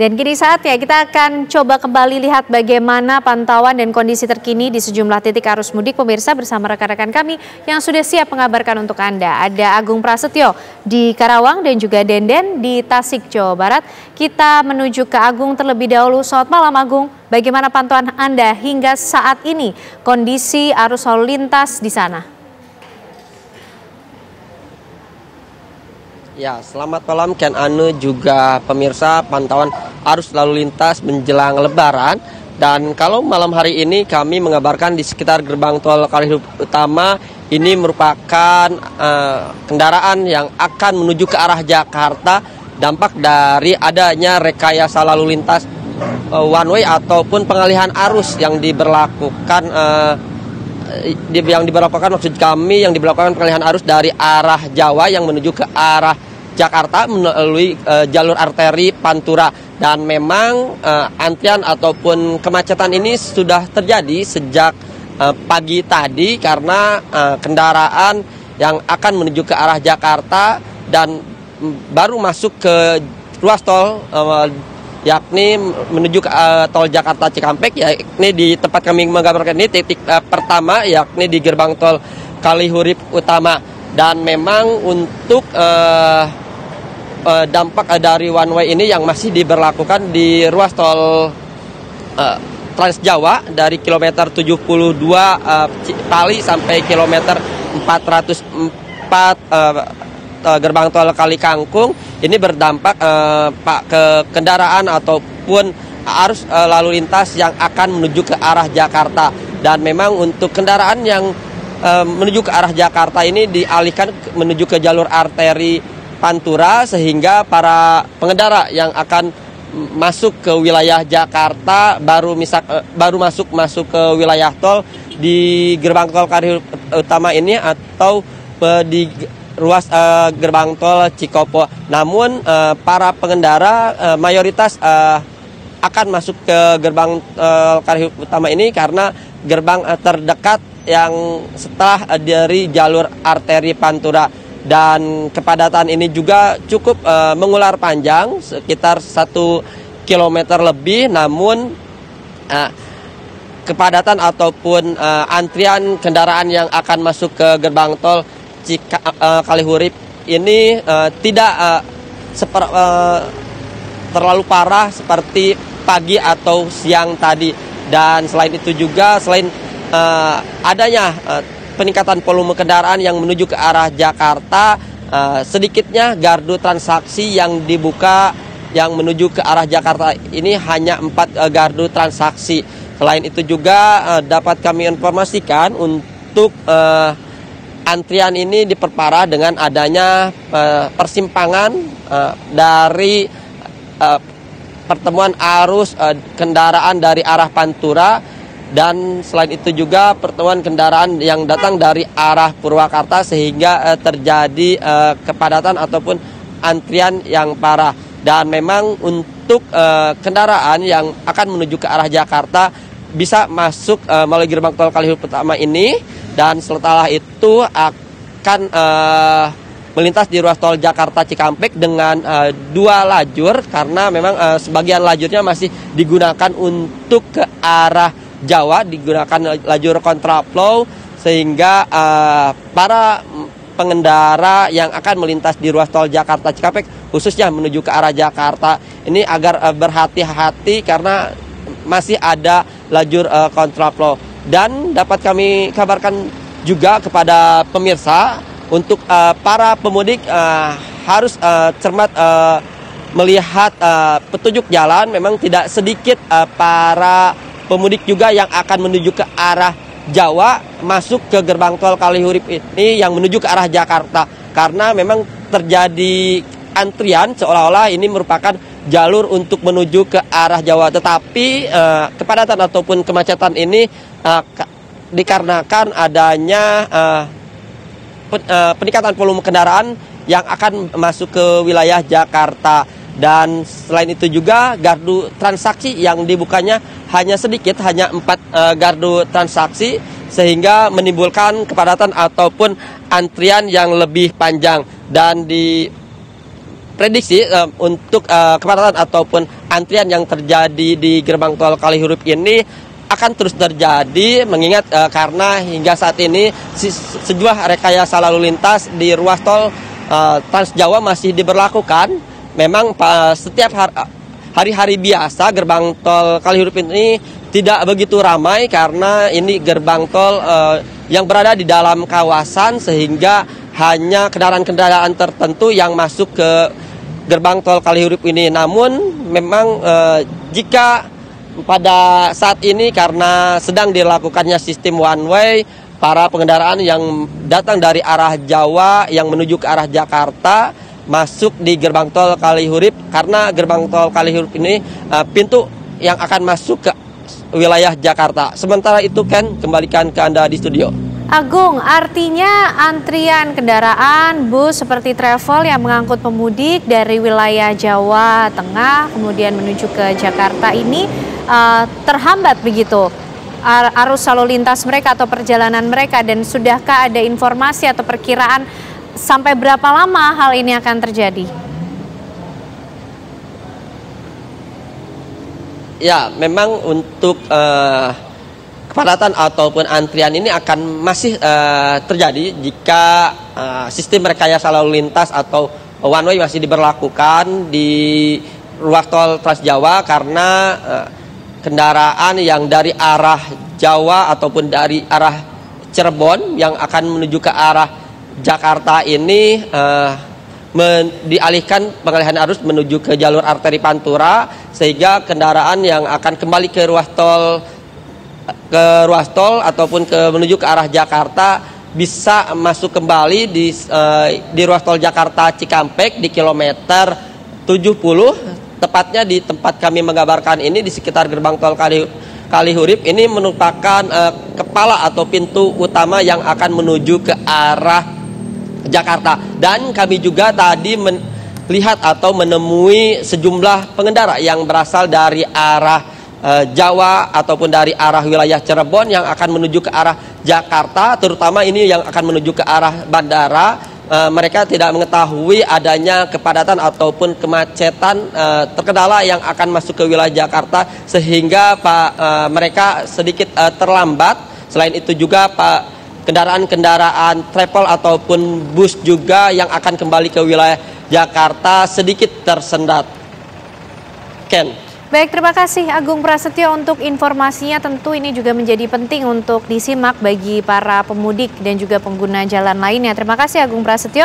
Dan kini saatnya kita akan coba kembali lihat bagaimana pantauan dan kondisi terkini di sejumlah titik arus mudik pemirsa bersama rekan-rekan kami yang sudah siap mengabarkan untuk Anda. Ada Agung Prasetyo di Karawang dan juga Denden di Tasik, Jawa Barat. Kita menuju ke Agung terlebih dahulu. Selamat malam Agung, bagaimana pantauan Anda hingga saat ini kondisi arus lalu lintas di sana? Ya, selamat malam Ken Anu juga pemirsa pantauan arus lalu lintas menjelang Lebaran. Dan kalau malam hari ini kami mengabarkan di sekitar gerbang tol Kalihurip Utama ini merupakan kendaraan yang akan menuju ke arah Jakarta dampak dari adanya rekayasa lalu lintas one way ataupun pengalihan arus yang diberlakukan maksud kami yang diberlakukan pengalihan arus dari arah Jawa yang menuju ke arah Jakarta melalui jalur arteri Pantura. Dan memang antrian ataupun kemacetan ini sudah terjadi sejak pagi tadi karena kendaraan yang akan menuju ke arah Jakarta dan baru masuk ke ruas tol yakni menuju ke tol Jakarta Cikampek, yakni di tempat kami mengabarkan ini titik pertama yakni di gerbang tol Kalihurip Utama. Dan memang untuk dampak dari one way ini yang masih diberlakukan di ruas tol Trans Jawa dari kilometer 72 Cipali sampai kilometer 404 gerbang tol Kali Kangkung. Ini berdampak ke kendaraan ataupun arus lalu lintas yang akan menuju ke arah Jakarta. Dan memang untuk kendaraan yang menuju ke arah Jakarta ini dialihkan menuju ke jalur arteri Pantura sehingga para pengendara yang akan masuk ke wilayah Jakarta baru masuk ke wilayah tol di gerbang tol Kalihurip Utama ini atau di ruas gerbang tol Cikopo. Namun para pengendara mayoritas akan masuk ke gerbang Kalihurip Utama ini karena gerbang terdekat yang setelah dari jalur arteri Pantura. Dan kepadatan ini juga cukup mengular panjang sekitar 1 kilometer lebih. Namun kepadatan ataupun antrian kendaraan yang akan masuk ke gerbang tol Kalihurip ini tidak terlalu parah seperti pagi atau siang tadi. Dan selain itu juga selain adanya peningkatan volume kendaraan yang menuju ke arah Jakarta, sedikitnya gardu transaksi yang dibuka yang menuju ke arah Jakarta ini hanya 4 gardu transaksi. Selain itu juga dapat kami informasikan untuk antrian ini diperparah dengan adanya persimpangan dari pertemuan arus kendaraan dari arah Pantura. Dan selain itu juga pertemuan kendaraan yang datang dari arah Purwakarta sehingga terjadi kepadatan ataupun antrian yang parah. Dan memang untuk kendaraan yang akan menuju ke arah Jakarta bisa masuk melalui gerbang tol Kalihurip Utama ini. Dan setelah itu akan melintas di ruas tol Jakarta Cikampek dengan 2 lajur karena memang sebagian lajurnya masih digunakan untuk ke arah Jawa, digunakan lajur kontraflow sehingga para pengendara yang akan melintas di ruas tol Jakarta Cikampek khususnya menuju ke arah Jakarta ini agar berhati-hati karena masih ada lajur kontraflow. Dan dapat kami kabarkan juga kepada pemirsa untuk para pemudik harus cermat melihat petunjuk jalan. Memang tidak sedikit para pemudik juga yang akan menuju ke arah Jawa masuk ke gerbang tol Kalihurip ini yang menuju ke arah Jakarta karena memang terjadi antrian seolah-olah ini merupakan jalur untuk menuju ke arah Jawa. Tetapi kepadatan ataupun kemacetan ini dikarenakan adanya peningkatan volume kendaraan yang akan masuk ke wilayah Jakarta. Dan selain itu juga gardu transaksi yang dibukanya hanya sedikit, hanya 4 gardu transaksi sehingga menimbulkan kepadatan ataupun antrian yang lebih panjang. Dan prediksi untuk kepadatan ataupun antrian yang terjadi di gerbang tol Kalihurup ini akan terus terjadi, mengingat karena hingga saat ini sejumlah rekayasa lalu lintas di ruas tol Trans Jawa masih diberlakukan. Memang setiap hari-hari biasa gerbang tol Kalihurup ini tidak begitu ramai karena ini gerbang tol yang berada di dalam kawasan, sehingga hanya kendaraan-kendaraan tertentu yang masuk ke gerbang tol Kalihurup ini. Namun memang jika pada saat ini karena sedang dilakukannya sistem one way, para pengendaraan yang datang dari arah Jawa yang menuju ke arah Jakarta masuk di gerbang tol Kalihurup, karena gerbang tol Kalihurup ini pintu yang akan masuk ke wilayah Jakarta. Sementara itu, Ken, kembalikan ke Anda di studio. Agung, artinya antrian kendaraan bus seperti travel yang mengangkut pemudik dari wilayah Jawa Tengah kemudian menuju ke Jakarta ini terhambat begitu arus lalu lintas mereka atau perjalanan mereka, dan sudahkah ada informasi atau perkiraan sampai berapa lama hal ini akan terjadi? Ya, memang untuk kepadatan ataupun antrian ini akan masih terjadi jika sistem rekayasa lalu lintas atau one way masih diberlakukan di ruas tol Trans Jawa, karena kendaraan yang dari arah Jawa ataupun dari arah Cirebon yang akan menuju ke arah Jakarta ini dialihkan pengalihan arus menuju ke jalur arteri Pantura, sehingga kendaraan yang akan kembali ke ruas tol ataupun menuju ke arah Jakarta bisa masuk kembali di ruas tol Jakarta Cikampek di kilometer 70, tepatnya di tempat kami mengabarkan ini di sekitar gerbang tol Kalihurup. Ini merupakan kepala atau pintu utama yang akan menuju ke arah Jakarta. Dan kami juga tadi melihat atau menemui sejumlah pengendara yang berasal dari arah Jawa ataupun dari arah wilayah Cirebon yang akan menuju ke arah Jakarta, terutama ini yang akan menuju ke arah bandara. Mereka tidak mengetahui adanya kepadatan ataupun kemacetan terkendala yang akan masuk ke wilayah Jakarta, sehingga mereka sedikit terlambat. Selain itu juga kendaraan-kendaraan travel ataupun bus juga yang akan kembali ke wilayah Jakarta sedikit tersendat. Ken. Baik, terima kasih Agung Prasetyo untuk informasinya. Tentu ini juga menjadi penting untuk disimak bagi para pemudik dan juga pengguna jalan lainnya. Terima kasih Agung Prasetyo.